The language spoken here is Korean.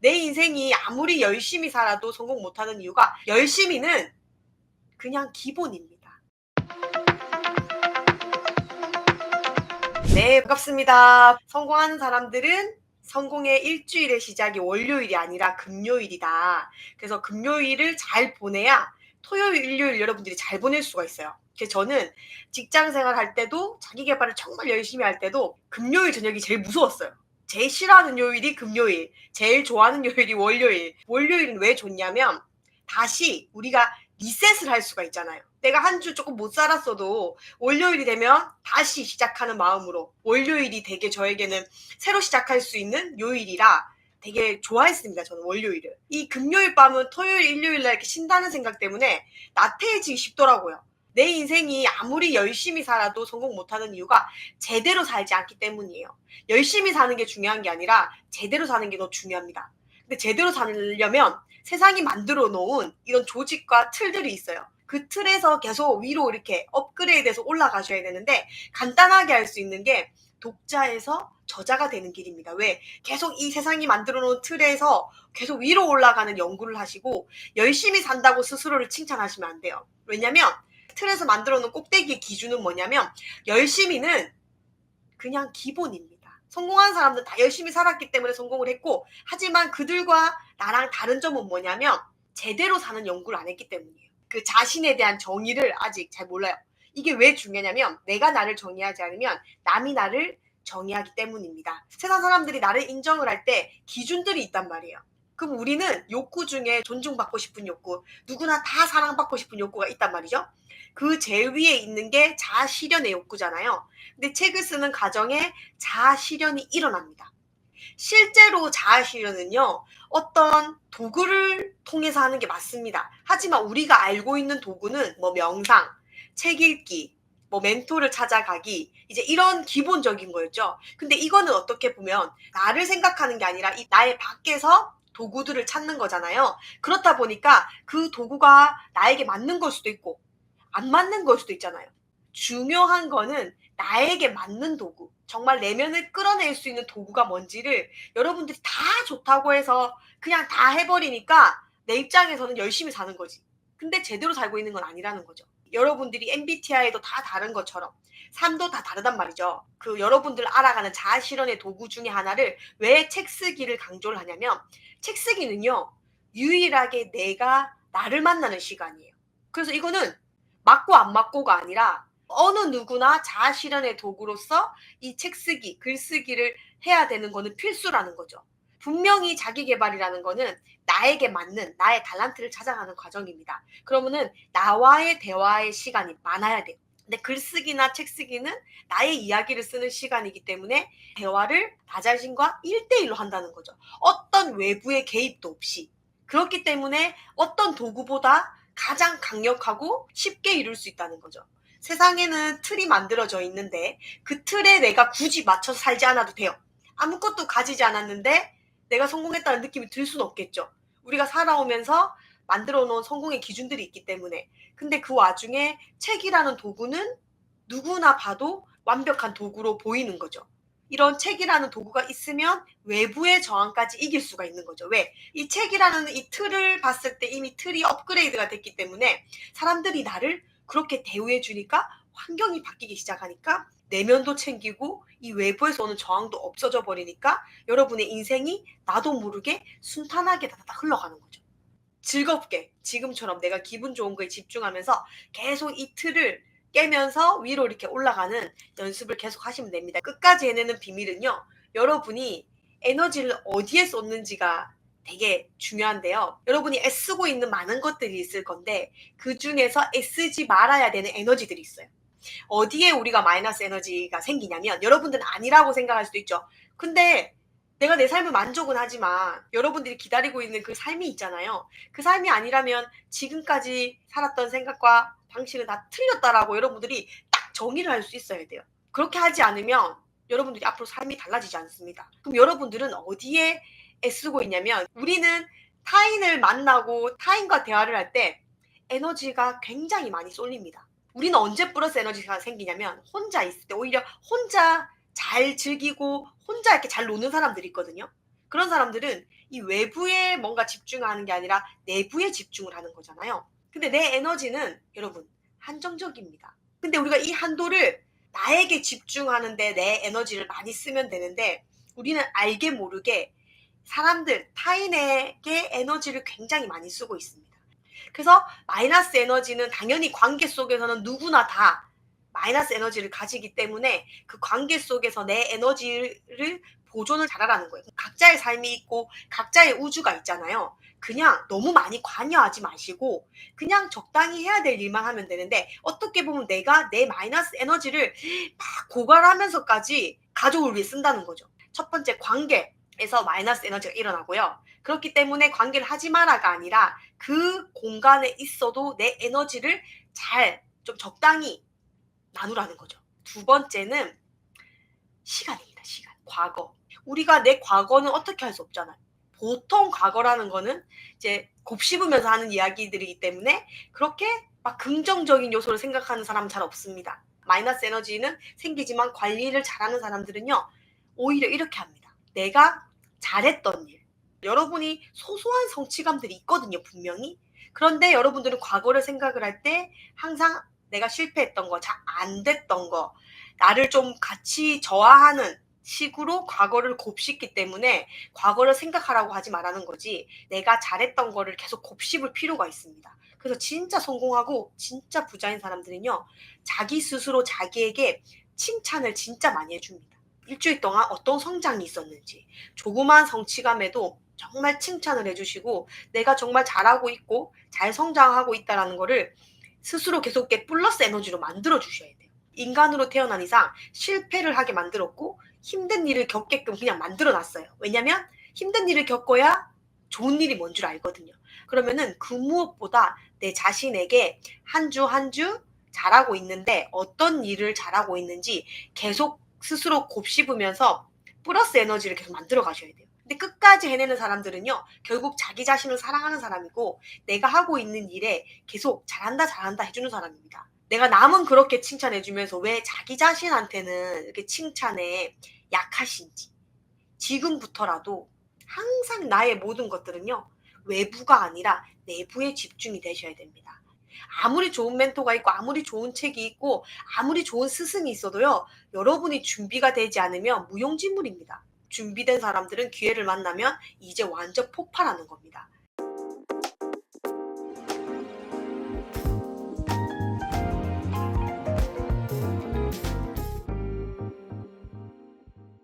내 인생이 아무리 열심히 살아도 성공 못하는 이유가 열심히는 그냥 기본입니다. 네, 반갑습니다. 성공하는 사람들은 성공의 일주일의 시작이 월요일이 아니라 금요일이다. 그래서 금요일을 잘 보내야 토요일, 일요일 여러분들이 잘 보낼 수가 있어요. 그래서 저는 직장 생활할 때도 자기 개발을 정말 열심히 할 때도 금요일 저녁이 제일 무서웠어요. 제일 싫어하는 요일이 금요일, 제일 좋아하는 요일이 월요일. 월요일은 왜 좋냐면 다시 우리가 리셋을 할 수가 있잖아요. 내가 한 주 조금 못 살았어도 월요일이 되면 다시 시작하는 마음으로, 월요일이 되게 저에게는 새로 시작할 수 있는 요일이라 되게 좋아했습니다. 저는 월요일을. 이 금요일 밤은 토요일, 일요일 날 이렇게 쉰다는 생각 때문에 나태해지기 쉽더라고요. 내 인생이 아무리 열심히 살아도 성공 못하는 이유가 제대로 살지 않기 때문이에요. 열심히 사는 게 중요한 게 아니라 제대로 사는 게 더 중요합니다. 근데 제대로 살려면 세상이 만들어 놓은 이런 조직과 틀들이 있어요. 그 틀에서 계속 위로 이렇게 업그레이드해서 올라가셔야 되는데, 간단하게 할 수 있는 게 독자에서 저자가 되는 길입니다. 왜? 계속 이 세상이 만들어 놓은 틀에서 계속 위로 올라가는 연구를 하시고 열심히 산다고 스스로를 칭찬하시면 안 돼요. 왜냐면 틀에서 만들어 놓은 꼭대기의 기준은 뭐냐면 열심히는 그냥 기본입니다. 성공한 사람들 다 열심히 살았기 때문에 성공을 했고, 하지만 그들과 나랑 다른 점은 뭐냐면 제대로 사는 연구를 안 했기 때문이에요. 그 자신에 대한 정의를 아직 잘 몰라요. 이게 왜 중요하냐면 내가 나를 정의하지 않으면 남이 나를 정의하기 때문입니다. 세상 사람들이 나를 인정을 할 때 기준들이 있단 말이에요. 그럼 우리는 욕구 중에 존중받고 싶은 욕구, 누구나 다 사랑받고 싶은 욕구가 있단 말이죠. 그 제일 위에 있는 게 자아 실현의 욕구잖아요. 근데 책을 쓰는 과정에 자아 실현이 일어납니다. 실제로 자아 실현은요, 어떤 도구를 통해서 하는 게 맞습니다. 하지만 우리가 알고 있는 도구는 뭐 명상, 책 읽기, 뭐 멘토를 찾아가기, 이제 이런 기본적인 거였죠. 근데 이거는 어떻게 보면 나를 생각하는 게 아니라 이 나의 밖에서 도구들을 찾는 거잖아요. 그렇다 보니까 그 도구가 나에게 맞는 걸 수도 있고 안 맞는 걸 수도 있잖아요. 중요한 거는 나에게 맞는 도구, 정말 내면을 끌어낼 수 있는 도구가 뭔지를, 여러분들이 다 좋다고 해서 그냥 다 해버리니까 내 입장에서는 열심히 사는 거지. 근데 제대로 살고 있는 건 아니라는 거죠. 여러분들이 MBTI도 다 다른 것처럼 삶도 다 다르단 말이죠. 그 여러분들 알아가는 자아 실현의 도구 중에 하나를 왜 책 쓰기를 강조를 하냐면, 책 쓰기는요, 유일하게 내가 나를 만나는 시간이에요. 그래서 이거는 맞고 안 맞고가 아니라 어느 누구나 자아 실현의 도구로서 이 책 쓰기, 글 쓰기를 해야 되는 거는 필수라는 거죠. 분명히 자기 개발이라는 거는 나에게 맞는 나의 달란트를 찾아가는 과정입니다. 그러면은 나와의 대화의 시간이 많아야 돼요. 근데 글쓰기나 책쓰기는 나의 이야기를 쓰는 시간이기 때문에 대화를 나 자신과 1대1로 한다는 거죠. 어떤 외부의 개입도 없이. 그렇기 때문에 어떤 도구보다 가장 강력하고 쉽게 이룰 수 있다는 거죠. 세상에는 틀이 만들어져 있는데 그 틀에 내가 굳이 맞춰서 살지 않아도 돼요. 아무것도 가지지 않았는데 내가 성공했다는 느낌이 들 수는 없겠죠. 우리가 살아오면서 만들어 놓은 성공의 기준들이 있기 때문에. 근데 그 와중에 책이라는 도구는 누구나 봐도 완벽한 도구로 보이는 거죠. 이런 책이라는 도구가 있으면 외부의 저항까지 이길 수가 있는 거죠. 왜? 이 책이라는 이 틀을 봤을 때 이미 틀이 업그레이드가 됐기 때문에 사람들이 나를 그렇게 대우해 주니까 환경이 바뀌기 시작하니까 내면도 챙기고 이 외부에서 오는 저항도 없어져 버리니까 여러분의 인생이 나도 모르게 순탄하게 다다다 흘러가는 거죠. 즐겁게 지금처럼 내가 기분 좋은 거에 집중하면서 계속 이 틀을 깨면서 위로 이렇게 올라가는 연습을 계속 하시면 됩니다. 끝까지 해내는 비밀은요, 여러분이 에너지를 어디에 쏟는지가 되게 중요한데요. 여러분이 애쓰고 있는 많은 것들이 있을 건데 그 중에서 애쓰지 말아야 되는 에너지들이 있어요. 어디에 우리가 마이너스 에너지가 생기냐면, 여러분들은 아니라고 생각할 수도 있죠. 근데 내가 내 삶을 만족은 하지만 여러분들이 기다리고 있는 그 삶이 있잖아요. 그 삶이 아니라면 지금까지 살았던 생각과 방식은 다 틀렸다라고 여러분들이 딱 정의를 할 수 있어야 돼요. 그렇게 하지 않으면 여러분들이 앞으로 삶이 달라지지 않습니다. 그럼 여러분들은 어디에 애쓰고 있냐면, 우리는 타인을 만나고 타인과 대화를 할 때 에너지가 굉장히 많이 쏠립니다. 우리는 언제 플러스 에너지가 생기냐면 혼자 있을 때, 오히려 혼자 잘 즐기고 혼자 이렇게 잘 노는 사람들이 있거든요. 그런 사람들은 이 외부에 뭔가 집중하는 게 아니라 내부에 집중을 하는 거잖아요. 근데 내 에너지는 여러분 한정적입니다. 근데 우리가 이 한도를 나에게 집중하는데 내 에너지를 많이 쓰면 되는데 우리는 알게 모르게 사람들, 타인에게 에너지를 굉장히 많이 쓰고 있습니다. 그래서 마이너스 에너지는 당연히 관계 속에서는 누구나 다 마이너스 에너지를 가지기 때문에 그 관계 속에서 내 에너지를 보존을 잘하라는 거예요. 각자의 삶이 있고 각자의 우주가 있잖아요. 그냥 너무 많이 관여하지 마시고 그냥 적당히 해야 될 일만 하면 되는데 어떻게 보면 내가 내 마이너스 에너지를 막 고갈하면서까지 가족을 위해 쓴다는 거죠. 첫 번째 관계에서 마이너스 에너지가 일어나고요. 그렇기 때문에 관계를 하지 마라가 아니라 그 공간에 있어도 내 에너지를 잘 좀 적당히 나누라는 거죠. 두 번째는 시간입니다. 시간. 과거. 우리가 내 과거는 어떻게 할 수 없잖아요. 보통 과거라는 거는 이제 곱씹으면서 하는 이야기들이기 때문에 그렇게 막 긍정적인 요소를 생각하는 사람은 잘 없습니다. 마이너스 에너지는 생기지만 관리를 잘하는 사람들은요. 오히려 이렇게 합니다. 내가 잘했던 일. 여러분이 소소한 성취감들이 있거든요. 분명히. 그런데 여러분들은 과거를 생각을 할 때 항상 내가 실패했던 거, 잘 안 됐던 거, 나를 좀 같이 저하하는 식으로 과거를 곱씹기 때문에 과거를 생각하라고 하지 말라는 거지 내가 잘했던 거를 계속 곱씹을 필요가 있습니다. 그래서 진짜 성공하고 진짜 부자인 사람들은요. 자기 스스로 자기에게 칭찬을 진짜 많이 해줍니다. 일주일 동안 어떤 성장이 있었는지 조그마한 성취감에도 정말 칭찬을 해주시고 내가 정말 잘하고 있고 잘 성장하고 있다는 거를 스스로 계속 플러스 에너지로 만들어 주셔야 돼요. 인간으로 태어난 이상 실패를 하게 만들었고 힘든 일을 겪게끔 그냥 만들어 놨어요. 왜냐면 힘든 일을 겪어야 좋은 일이 뭔 줄 알거든요. 그러면은 그 무엇보다 내 자신에게 한 주 한 주 잘하고 있는데 어떤 일을 잘하고 있는지 계속 스스로 곱씹으면서 플러스 에너지를 계속 만들어 가셔야 돼요. 근데 끝까지 해내는 사람들은요. 결국 자기 자신을 사랑하는 사람이고 내가 하고 있는 일에 계속 잘한다 잘한다 해주는 사람입니다. 내가 남은 그렇게 칭찬해주면서 왜 자기 자신한테는 이렇게 칭찬에 약하신지 지금부터라도 항상 나의 모든 것들은요. 외부가 아니라 내부에 집중이 되셔야 됩니다. 아무리 좋은 멘토가 있고 아무리 좋은 책이 있고 아무리 좋은 스승이 있어도요. 여러분이 준비가 되지 않으면 무용지물입니다. 준비된 사람들은 기회를 만나면 이제 완전 폭발하는 겁니다.